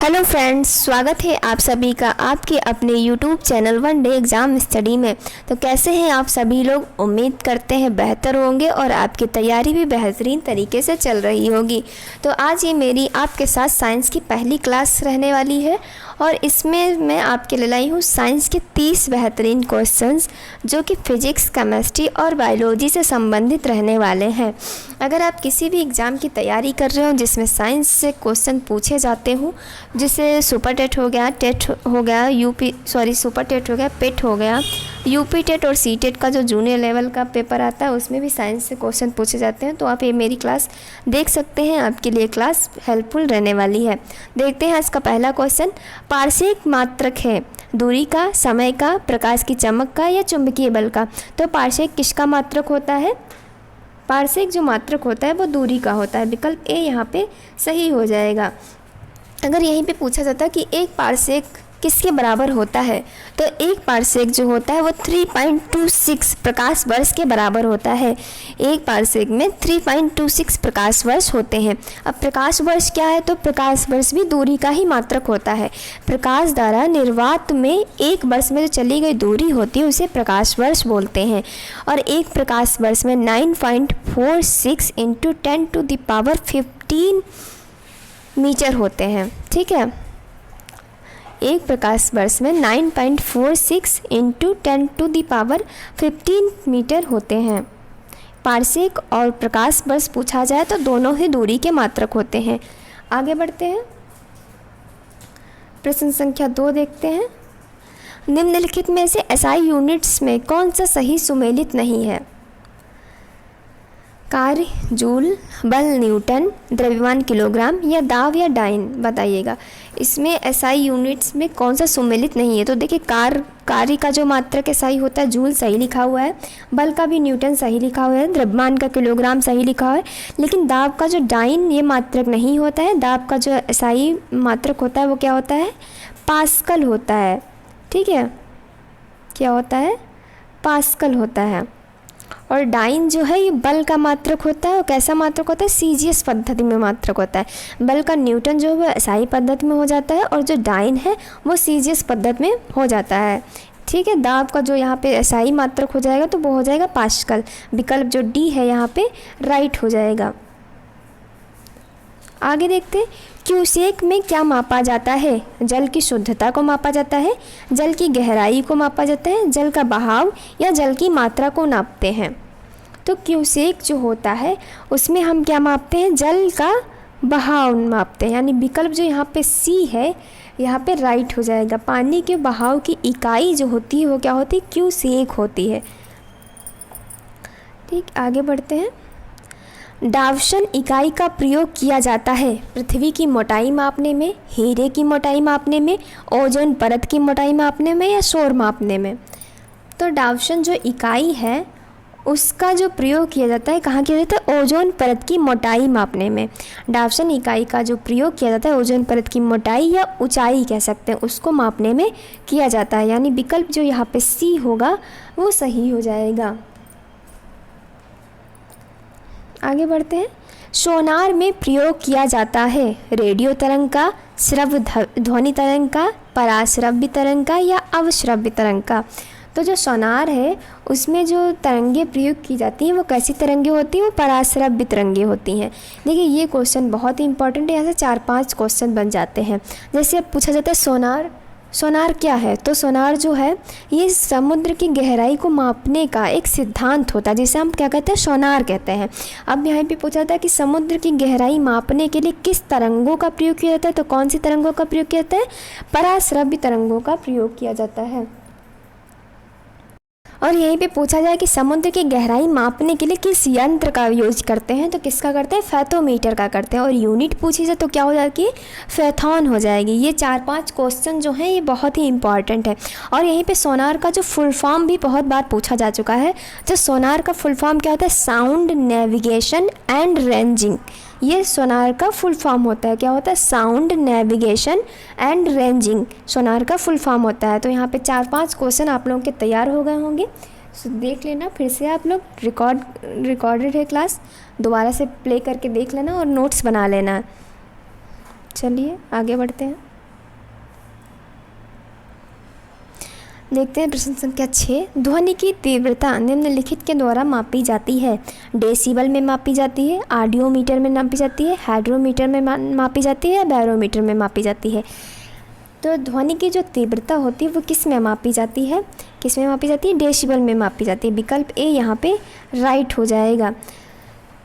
Hello friends, स्वागत है आप सभी का आपके अपने YouTube channel one day exam study में। तो कैसे हैं आप सभी लोग? उम्मीद करते हैं बेहतर होंगे और आपकी तैयारी भी बेहतरीन तरीके से चल रही होगी। तो आज ये मेरी आपके साथ साइंस की पहली क्लास रहने वाली है और इसमें मैं आपके लिए लाई हूँ साइंस के 30 बेहतरीन क्वेश्चंस जो कि फिजिक्स, केमिस्ट्री और बायोलॉजी से संबंधित रहने वाले हैं। अगर आप किसी भी एग्ज़ाम की तैयारी कर रहे हो जिसमें साइंस से क्वेश्चन पूछे जाते हो, जैसे सुपर टेट हो गया, टेट हो गया, सुपर टेट हो गया, पेट हो गया, यूपी टेट और सी टेट का जो जूनियर लेवल का पेपर आता है उसमें भी साइंस से क्वेश्चन पूछे जाते हैं, तो आप ये मेरी क्लास देख सकते हैं। आपके लिए क्लास हेल्पफुल रहने वाली है। देखते हैं इसका पहला क्वेश्चन। पारसेक मात्रक है दूरी का, समय का, प्रकाश की चमक का या चुंबकीय बल का। तो पारसेक किसका मात्रक होता है? पारसेक जो मात्रक होता है वो दूरी का होता है। विकल्प ए यहाँ पे सही हो जाएगा। अगर यहीं पे पूछा जाता है कि एक पारसेक किसके बराबर होता है, तो एक पारसेक जो होता है वो 3.26 प्रकाश वर्ष के बराबर होता है। एक पारसेक में 3.26 प्रकाश वर्ष होते हैं। अब प्रकाश वर्ष क्या है? तो प्रकाश वर्ष भी दूरी का ही मात्रक होता है। प्रकाश द्वारा निर्वात में एक वर्ष में जो चली गई दूरी होती है उसे प्रकाश वर्ष बोलते हैं। और एक प्रकाश वर्ष में 9.46 × 10⁻15 मीटर होते हैं। ठीक है, एक प्रकाश वर्ष में 9.46 × 10⁻15 मीटर होते हैं। पारसेक और प्रकाश वर्ष पूछा जाए तो दोनों ही दूरी के मात्रक होते हैं। आगे बढ़ते हैं, प्रश्न संख्या 2 देखते हैं। निम्नलिखित में से एसआई यूनिट्स में कौन सा सही सुमेलित नहीं है? कार्य जूल, बल न्यूटन, द्रव्यमान किलोग्राम या दाब या डाइन, बताइएगा। इसमें एसआई यूनिट्स में कौन सा सुमेलित नहीं है? तो देखिए, कार्य का जो मात्रक एसआई होता है जूल सही लिखा हुआ है, बल का भी न्यूटन सही लिखा हुआ है, द्रव्यमान का किलोग्राम सही लिखा हुआ है, लेकिन दाब का जो डाइन ये मात्रक नहीं होता है। दाब का जो एसआई मात्रक होता है वो क्या होता है? पास्कल होता है। ठीक है, क्या होता है? पास्कल होता है। और डाइन जो है ये बल का मात्रक होता है। और कैसा मात्रक होता है? सीजीएस पद्धति में मात्रक होता है। बल का न्यूटन जो है वो एसआई पद्धति में हो जाता है और जो डाइन है वो सीजीएस पद्धति में हो जाता है। ठीक है, दाब का जो यहाँ पे एसआई मात्रक हो जाएगा तो वो हो जाएगा पास्कल। विकल्प जो डी है यहाँ पे राइट हो जाएगा। आगे देखते हैं, क्यूसेक में क्या मापा जाता है? जल की शुद्धता को मापा जाता है, जल की गहराई को मापा जाता है, जल का बहाव या जल की मात्रा को नापते हैं। तो क्यूसेक जो होता है उसमें हम क्या मापते हैं? जल का बहाव मापते हैं। यानी विकल्प जो यहाँ पे सी है यहाँ पे राइट हो जाएगा। पानी के बहाव की इकाई जो होती है वो क्या होती है? क्यूसेक होती है। ठीक, आगे बढ़ते हैं। डावसन इकाई का प्रयोग किया जाता है पृथ्वी की मोटाई मापने में, हीरे की मोटाई मापने में, ओजोन परत की मोटाई मापने में या शोर मापने में। तो डावसन जो इकाई है उसका जो प्रयोग किया जाता है कहाँ किया जाता है? ओजोन परत की मोटाई मापने में। डावसन इकाई का जो प्रयोग किया जाता है ओजोन परत की मोटाई या ऊंचाई कह सकते हैं उसको मापने में किया जाता है। यानी विकल्प जो यहाँ पे सी होगा वो सही हो जाएगा। आगे बढ़ते हैं, सोनार में प्रयोग किया जाता है रेडियो तरंग का, श्रव्य ध्वनि तरंग का, पराश्रव्य तरंग का या अवश्रव्य तरंग का। तो जो सोनार है उसमें जो तरंगे प्रयोग की जाती हैं वो कैसी तरंगे होती हैं? वो पराश्रव्य तरंगे होती हैं। देखिए, ये क्वेश्चन बहुत ही इंपॉर्टेंट है। यहाँ से 4-5 क्वेश्चन बन जाते हैं। जैसे अब पूछा जाता है सोनार क्या है? तो सोनार जो है ये समुद्र की गहराई को मापने का एक सिद्धांत होता है जिसे हम क्या कहते हैं? सोनार कहते हैं। अब यहाँ पे पूछा जाता है कि समुद्र की गहराई मापने के लिए किस तरंगों का प्रयोग किया जाता है? तो कौन सी तरंगों का प्रयोग किया जाता है? पराश्रव्य तरंगों का प्रयोग किया जाता है। और यहीं पे पूछा जाए कि समुद्र की गहराई मापने के लिए किस यंत्र का यूज करते हैं? तो किसका करते हैं? फैथोमीटर का करते हैं। और यूनिट पूछी जाए तो क्या हो जाएगी? फैथॉन हो जाएगी। ये 4-5 क्वेश्चन जो हैं ये बहुत ही इंपॉर्टेंट है। और यहीं पे सोनार का जो फुल फॉर्म भी बहुत बार पूछा जा चुका है। तो सोनार का फुल फॉर्म क्या होता है? Sound navigation and ranging. ये सोनार का फुल फॉर्म होता है। क्या होता है? Sound navigation and ranging sonar का फुल फॉर्म होता है। तो यहाँ पे 4-5 क्वेश्चन आप लोगों के तैयार हो गए होंगे। सो देख लेना फिर से, आप लोग रिकॉर्डेड है क्लास, दोबारा से प्ले करके देख लेना और नोट्स बना लेना। चलिए आगे बढ़ते हैं। देखते हैं प्रश्न संख्या 6। ध्वनि की तीव्रता निम्नलिखित के द्वारा मापी जाती है। डेसिबल में मापी जाती है, ऑडियोमीटर में मापी जाती है, हाइड्रोमीटर में मापी जाती है या बैरोमीटर में मापी जाती है। तो ध्वनि की जो तीव्रता होती है वो किस में मापी जाती है? किस में मापी जाती है? डेसिबल में मापी जाती है। विकल्प ए यहाँ पे राइट हो जाएगा।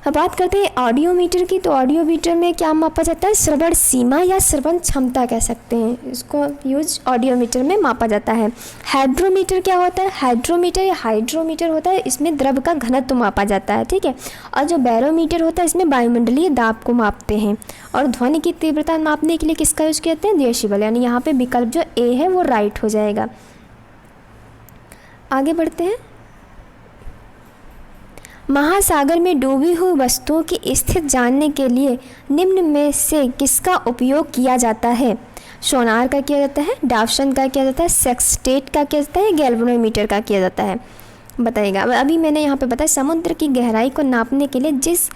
अब बात करते हैं ऑडियोमीटर की। तो ऑडियोमीटर में क्या मापा जाता है? श्रवण सीमा या श्रवण क्षमता कह सकते हैं, इसको यूज ऑडियोमीटर में मापा जाता है। हाइड्रोमीटर क्या होता है? हाइड्रोमीटर या हाइड्रोमीटर होता है, इसमें द्रव का घनत्व मापा जाता है, ठीक है। और जो बैरोमीटर होता है इसमें वायुमंडलीय दाब को मापते हैं। और ध्वनि की तीव्रता मापने के लिए किसका यूज करते हैं? डेसिबल, यानी यहाँ पे विकल्प जो ए है वो राइट हो जाएगा। आगे बढ़ते हैं। महासागर में डूबी हुई वस्तुओं की स्थिति जानने के लिए निम्न में से किसका उपयोग किया जाता है? सोनार का किया जाता है, डावसन का किया जाता है, सेक्सटेट का किया जाता है, गैल्वेनोमीटर का किया जाता है, बताइएगा। अभी मैंने यहाँ पे बताया समुद्र की गहराई को नापने के लिए जिस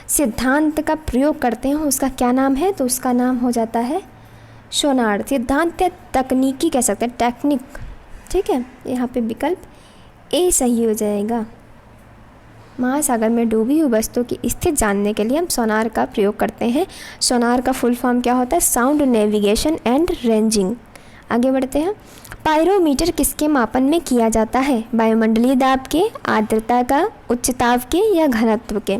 सिद्धांत का प्रयोग करते हैं उसका क्या नाम है? तो उसका नाम हो जाता है सोनार। सिद्धांत या तकनीकी कह सकते हैं, टेक्निक, ठीक है। यहाँ पे विकल्प ए सही हो जाएगा। महासागर में डूबी हुई वस्तु की स्थिति जानने के लिए हम सोनार का प्रयोग करते हैं। सोनार का फुल फॉर्म क्या होता है? Sound navigation and ranging. आगे बढ़ते हैं। पायरोमीटर किसके मापन में किया जाता है? वायुमंडलीय दाब के, आर्द्रता का, उच्च ताप के या घनत्व के?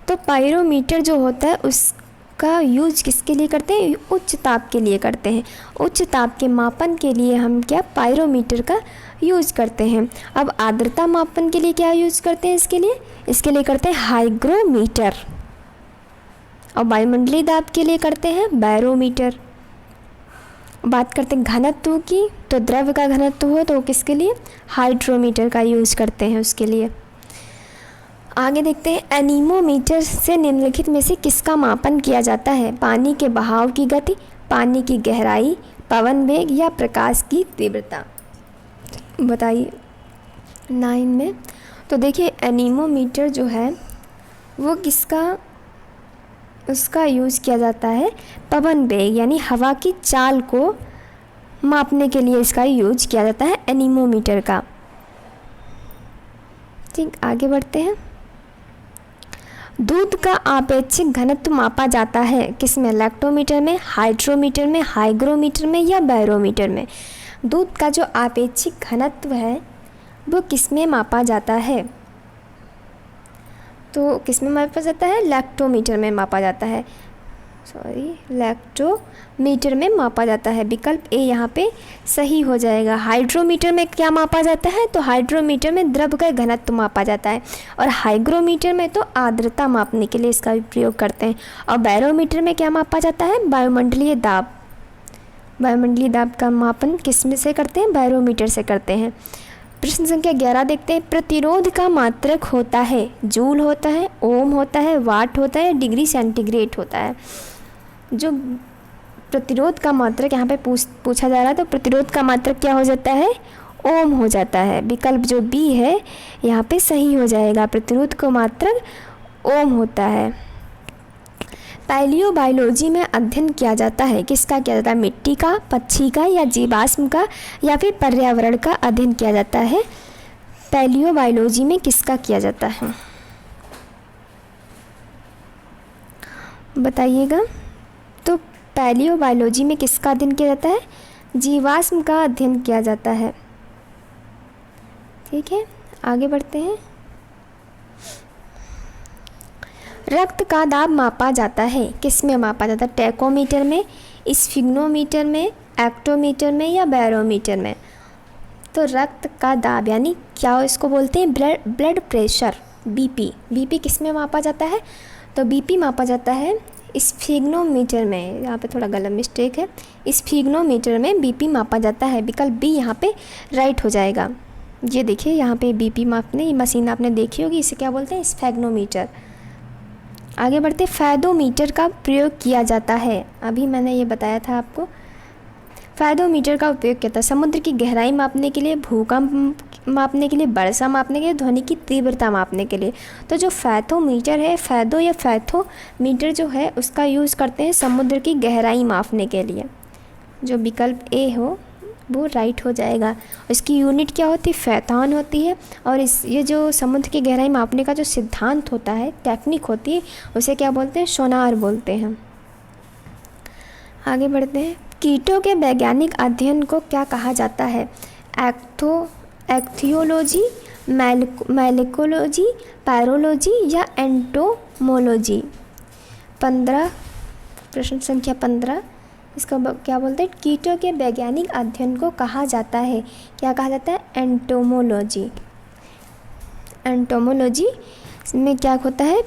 तो पायरोमीटर जो होता है उसका यूज किसके लिए करते हैं? उच्च ताप के लिए करते हैं। उच्च ताप के मापन के लिए हम क्या पायरोमीटर का यूज करते हैं। अब आर्द्रता मापन के लिए क्या यूज करते हैं? इसके लिए करते हैं हाइग्रोमीटर। और वायुमंडलीय दाब के लिए करते हैं बैरोमीटर। बात करते हैं घनत्व की, तो द्रव का घनत्व हो तो किसके लिए? हाइड्रोमीटर का यूज करते हैं उसके लिए। आगे देखते हैं। एनीमोमीटर से निम्नलिखित में से किसका मापन किया जाता है? पानी के बहाव की गति, पानी की गहराई, पवन वेग या प्रकाश की तीव्रता? बताइए 9 में। तो देखिए एनीमोमीटर जो है वो किसका उसका यूज़ किया जाता है? पवन वेग यानी हवा की चाल को मापने के लिए इसका यूज किया जाता है एनीमोमीटर का। ठीक, आगे बढ़ते हैं। दूध का आपेक्षिक घनत्व मापा जाता है किसमें? लैक्टोमीटर में, हाइड्रोमीटर में, हाइग्रोमीटर में या बैरोमीटर में? दूध का जो आपेक्षिक घनत्व है वो किसमें मापा जाता है? तो किसमें मापा जाता है? लैक्टोमीटर में मापा जाता है। लैक्टोमीटर में मापा जाता है। विकल्प ए यहाँ पे सही हो जाएगा। हाइड्रोमीटर में क्या मापा जाता है? तो हाइड्रोमीटर में द्रव का घनत्व मापा जाता है। और हाइग्रोमीटर में तो आर्द्रता मापने के लिए इसका प्रयोग करते हैं। और बैरोमीटर में क्या मापा जाता है? वायुमंडलीय दाब। वायुमंडलीय दाब का मापन किस में से करते हैं? बैरोमीटर से करते हैं। प्रश्न संख्या 11 देखते हैं। प्रतिरोध का मात्रक होता है, जूल होता है, ओम होता है, वाट होता है, डिग्री सेंटीग्रेड होता है? जो प्रतिरोध का मात्रक यहाँ पे पूछा जा रहा है, तो प्रतिरोध का मात्रक क्या हो जाता है? ओम हो जाता है। विकल्प जो बी है यहाँ पे सही हो जाएगा। प्रतिरोध का मात्रक ओम होता है। पैलियोबायोलॉजी में अध्ययन किया जाता है, किसका किया जाता है? मिट्टी का, पक्षी का या जीवाश्म का या फिर पर्यावरण का अध्ययन किया जाता है? पैलियोबायोलॉजी में किसका किया जाता है बताइएगा। तो पैलियोबायोलॉजी में किसका अध्ययन किया जाता है? जीवाश्म का अध्ययन किया जाता है। ठीक है, आगे बढ़ते हैं। रक्त का दाब मापा जाता है, किस में मापा जाता है? टैकोमीटर में, स्फिग्नोमीटर में, एक्टोमीटर में या बैरोमीटर में? तो रक्त का दाब यानी क्या इसको बोलते हैं? Blood pressure, BP. बीपी किस में मापा जाता है? तो बीपी मापा जाता है स्फिग्नोमीटर में। यहाँ पे थोड़ा गलत मिस्टेक है, स्फिग्नोमीटर में बीपी मापा जाता है। विकल्प बी यहाँ पे राइट हो जाएगा। ये देखिए यहाँ पे बीपी मापने ये मशीन आपने देखी होगी, इसे क्या बोलते हैं? स्फिग्नोमीटर। आगे बढ़ते। फैदोमीटर का प्रयोग किया जाता है, अभी मैंने ये बताया था आपको। फैदोमीटर का उपयोग किया था समुद्र की गहराई मापने के लिए, भूकंप मापने के लिए, वर्षा मापने के लिए, ध्वनि की तीव्रता मापने के लिए। तो जो फैथोमीटर है, फैदो या फैथोमीटर जो है उसका यूज़ करते हैं समुद्र की गहराई मापने के लिए। जो विकल्प ए हो वो राइट हो जाएगा। इसकी यूनिट क्या होती है? फ़ैथॉन होती है। और ये जो समुद्र की गहराई मापने का जो सिद्धांत होता है, टेक्निक होती है, उसे क्या बोलते हैं? सोनार बोलते हैं। आगे बढ़ते हैं। कीटों के वैज्ञानिक अध्ययन को क्या कहा जाता है? एक्थियोलॉजी, मैलिकोलॉजी, पैरोलॉजी या एंटोमोलॉजी। 15, प्रश्न संख्या 15, इसका क्या बोलते हैं? कीटों के वैज्ञानिक अध्ययन को कहा जाता है, क्या कहा जाता है? एंटोमोलॉजी। एंटोमोलॉजी में क्या होता है?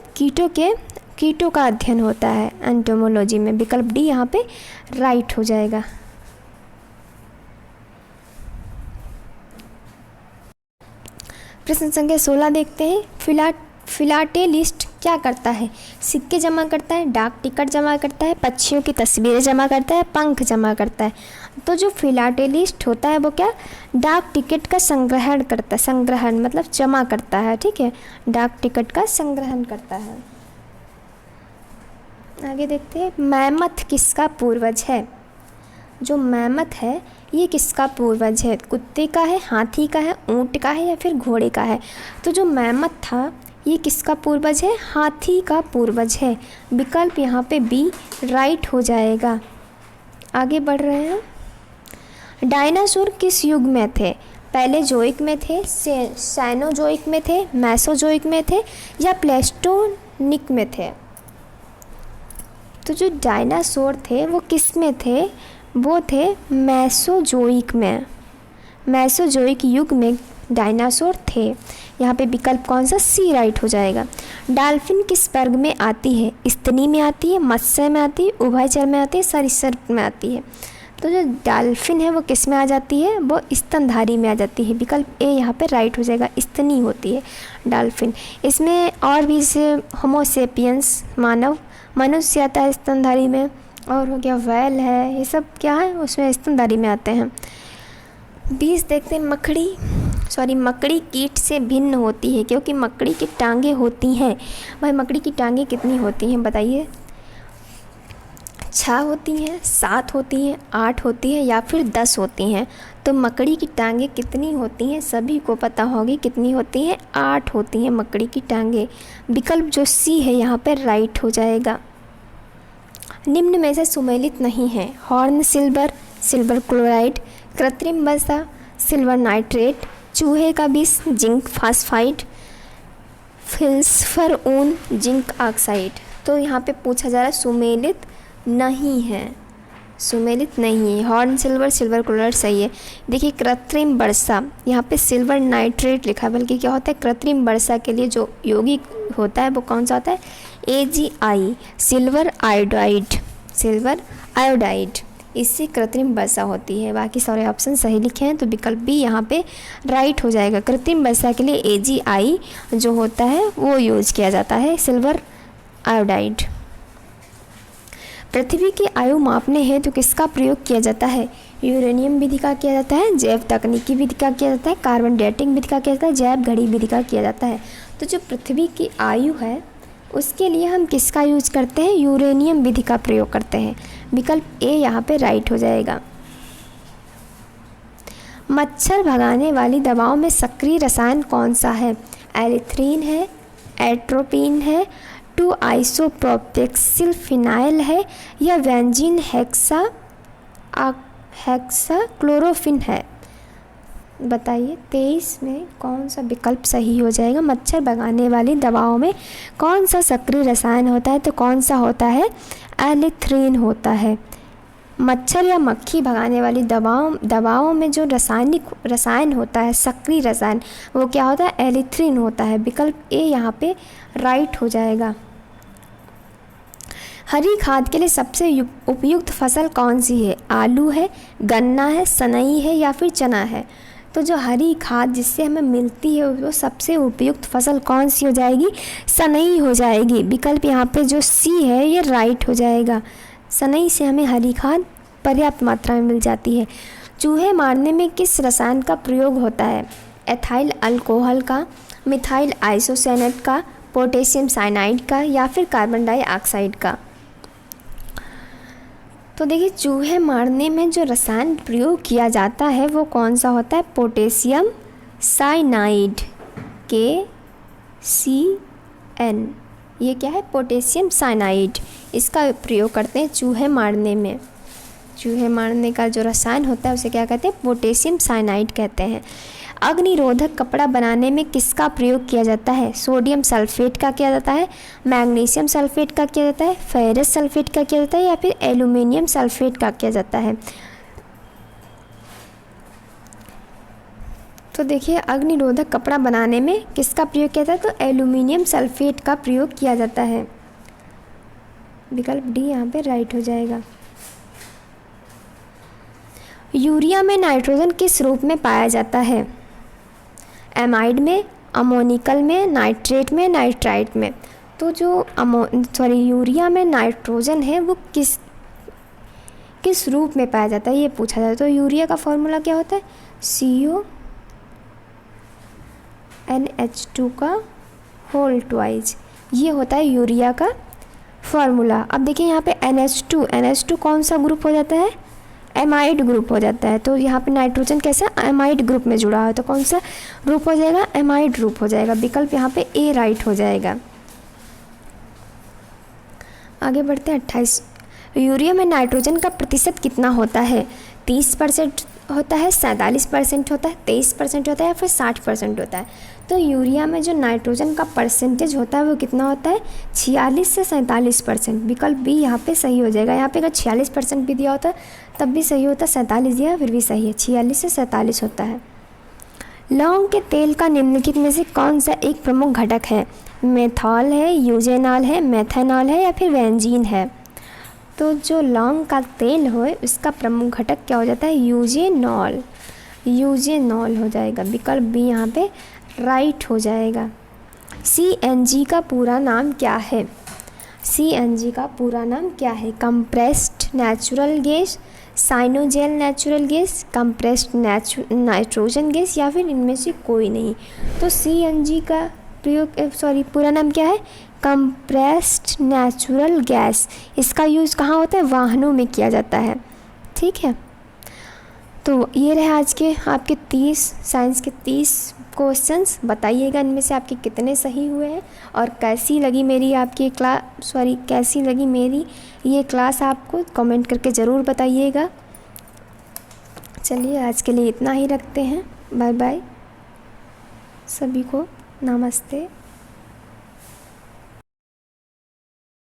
कीटों का अध्ययन होता है एंटोमोलॉजी में। विकल्प डी यहाँ पे राइट हो जाएगा। प्रश्न संख्या 16 देखते हैं। फिलाटेलिस्ट क्या करता है? सिक्के जमा करता है, डाक टिकट जमा करता है, पक्षियों की तस्वीरें जमा करता है, पंख जमा करता है। तो जो फिलाटेलिस्ट होता है वो क्या? डाक टिकट का संग्रहण करता है। संग्रहण मतलब जमा करता है, ठीक है, डाक टिकट का संग्रहण करता है। आगे देखते हैं। मैमथ किसका पूर्वज है? जो मैमथ है ये किसका पूर्वज है? कुत्ते का है, हाथी का है, ऊंट का है या फिर घोड़े का है? तो जो मैमथ था ये किसका पूर्वज है? हाथी का पूर्वज है। विकल्प यहाँ पे बी राइट हो जाएगा। आगे बढ़ रहे हैं। डायनासोर किस युग में थे? पहले जोइक में थे, साइनोजोइक में थे, मेसोजोइक में थे या प्लेस्टोनिक में थे? तो जो डायनासोर थे वो किस में थे? वो थे मेसोजोइक में। मेसोजोइक युग में डायनासोर थे। यहाँ पे विकल्प कौन सा? सी राइट हो जाएगा। डॉल्फिन किस वर्ग में आती है? स्तनी में आती है, मत्स्य में आती है, उभयचर में आती है, सरीसृप में आती है? तो जो डॉल्फिन है वो किस में आ जाती है? वो स्तनधारी में आ जाती है। विकल्प ए यहाँ पे राइट हो जाएगा। स्तनी होती है डॉल्फिन। इसमें और भी जैसे होमोसेपियंस मनुष्य आता है स्तनधारी में, और हो गया वैल है, ये सब क्या है? उसमें स्तनधारी में आते हैं। 20 देखते हैं। मकड़ी कीट से भिन्न होती है क्योंकि मकड़ी की टांगें होती हैं। भाई मकड़ी की टांगें कितनी होती हैं बताइए? 6 होती हैं, 7 होती हैं, 8 होती है या फिर 10 होती हैं? तो मकड़ी की टांगें कितनी होती हैं? सभी को पता होगी कितनी होती हैं? 8 होती हैं मकड़ी की टांगें। विकल्प जो सी है यहाँ पर राइट हो जाएगा। निम्न में से सुमेलित नहीं है। हॉर्न सिल्वर, सिल्वर क्लोराइड, कृत्रिम वसा, सिल्वर नाइट्रेट, चूहे का विष, जिंक फास्फाइड, फिल्सफर ऊन, जिंक ऑक्साइड। तो यहाँ पे पूछा जा रहा है सुमेलित नहीं है, सुमेलित नहीं है। हॉर्न सिल्वर, सिल्वर क्लोराइड सही है। देखिए कृत्रिम वर्षा, यहाँ पे सिल्वर नाइट्रेट लिखा है, बल्कि क्या होता है? कृत्रिम वर्षा के लिए जो यौगिक होता है वो कौन सा होता है? AgI, silver iodide, silver iodide, इससे कृत्रिम वर्षा होती है। बाकी सारे ऑप्शन सही लिखे हैं तो विकल्प भी यहाँ पे राइट हो जाएगा। कृत्रिम वर्षा के लिए AgI जो होता है वो यूज किया जाता है, सिल्वर आयोडाइड। पृथ्वी की आयु मापने हेतु किसका प्रयोग किया जाता है? यूरेनियम विधि का किया जाता है, जैव तकनीकी विधि का किया जाता है, कार्बन डेटिंग विधि का किया जाता है, जैव घड़ी विधि का किया जाता है। तो जो पृथ्वी की आयु है उसके लिए हम किसका यूज करते हैं? यूरेनियम विधि का प्रयोग करते हैं। विकल्प ए यहाँ पे राइट हो जाएगा। मच्छर भगाने वाली दवाओं में सक्रिय रसायन कौन सा है? एरिथ्रीन है, एट्रोपिन है, 2-आइसोप्रोपेक्सिल फिनाइल है या बेंजीन हेक्साक्लोरोफिन है? बताइए 23 में कौन सा विकल्प सही हो जाएगा? मच्छर भगाने वाली दवाओं में कौन सा सक्रिय रसायन होता है? तो कौन सा होता है? एलिथ्रीन होता है। मच्छर या मक्खी भगाने वाली दवाओं में जो रसायन होता है, सक्रिय रसायन, वो क्या होता है? एलिथ्रीन होता है। विकल्प ए यहाँ पे राइट हो जाएगा। हरी खाद के लिए सबसे उपयुक्त फसल कौन सी है? आलू है, गन्ना है, सनई है या फिर चना है? तो जो हरी खाद जिससे हमें मिलती है वो सबसे उपयुक्त फसल कौन सी हो जाएगी? सनई हो जाएगी। विकल्प यहाँ पे जो सी है ये राइट हो जाएगा। सनई से हमें हरी खाद पर्याप्त मात्रा में मिल जाती है। चूहे मारने में किस रसायन का प्रयोग होता है? एथाइल अल्कोहल का, मिथाइल आइसोसाइनेट का, पोटेशियम साइनाइड का या फिर कार्बन डाइऑक्साइड का? तो देखिए चूहे मारने में जो रसायन प्रयोग किया जाता है वो कौन सा होता है, पोटेशियम साइनाइड, KCN। ये क्या है, पोटेशियम साइनाइड। इसका प्रयोग करते हैं चूहे मारने में। चूहे मारने का जो रसायन होता है उसे क्या कहते हैं, पोटेशियम साइनाइड कहते हैं। अग्निरोधक कपड़ा बनाने में किसका प्रयोग किया जाता है, सोडियम सल्फेट का किया जाता है, मैग्नीशियम सल्फेट का किया जाता है, फेरस सल्फेट का किया जाता है, या फिर एल्यूमिनियम सल्फेट का किया जाता है। तो देखिए अग्निरोधक कपड़ा बनाने में किसका प्रयोग किया जाता है, तो एल्यूमिनियम सल्फेट का प्रयोग किया जाता है। विकल्प डी यहाँ पे राइट हो जाएगा। यूरिया में नाइट्रोजन किस रूप में पाया जाता है, एमाइड में, अमोनिकल में, नाइट्रेट में, नाइट्राइट में। तो जो यूरिया में नाइट्रोजन है वो किस रूप में पाया जाता है ये पूछा जाता है। तो यूरिया का फॉर्मूला क्या होता है, CONH2 का होल ट्वाइस, ये होता है यूरिया का फॉर्मूला। अब देखिए यहाँ पे NH2 कौन सा ग्रुप हो जाता है, एमाइड ग्रुप हो जाता है। तो यहाँ पे नाइट्रोजन कैसा एमाइड ग्रुप में जुड़ा है, तो कौन सा ग्रुप हो जाएगा, एमाइड ग्रुप हो जाएगा। विकल्प यहाँ पे ए राइट हो जाएगा। आगे बढ़ते हैं 28। यूरिया में नाइट्रोजन का प्रतिशत कितना होता है, 30% होता है, 47% होता है, 23% होता है, या फिर 60% होता है। तो यूरिया में जो नाइट्रोजन का परसेंटेज होता है वो कितना होता है, 46 से 47%। विकल्प बी यहाँ पे सही हो जाएगा। यहाँ पे अगर 46% भी दिया होता तब भी सही होता, 47 दिया फिर भी सही है, 46 से 47 होता है। लौंग के तेल का निम्नलिखित में से कौन सा एक प्रमुख घटक है, मेथॉल है, यूजेनॉल है, मेथेनॉल है, या फिर बेंजीन है। तो जो लौंग का तेल हो उसका प्रमुख घटक क्या हो जाता है, यूजेनॉल हो जाएगा। विकल्प बी यहाँ पे राइट हो जाएगा। CNG का पूरा नाम क्या है, CNG का पूरा नाम क्या है, कंप्रेस्ड नेचुरल गैस, साइनोजेल natural gas, compressed nitrogen gas, या फिर इनमें से कोई नहीं। तो CNG का पूरा नाम क्या है, कंप्रेस्ड नेचुरल गैस। इसका यूज़ कहाँ होता है, वाहनों में किया जाता है। ठीक है, तो ये रहे आज के आपके 30 साइंस के 30 क्वेश्चंस। बताइएगा इनमें से आपके कितने सही हुए हैं और कैसी लगी मेरी ये क्लास आपको कमेंट करके ज़रूर बताइएगा। चलिए आज के लिए इतना ही रखते हैं। बाय बाय सभी को, नमस्ते।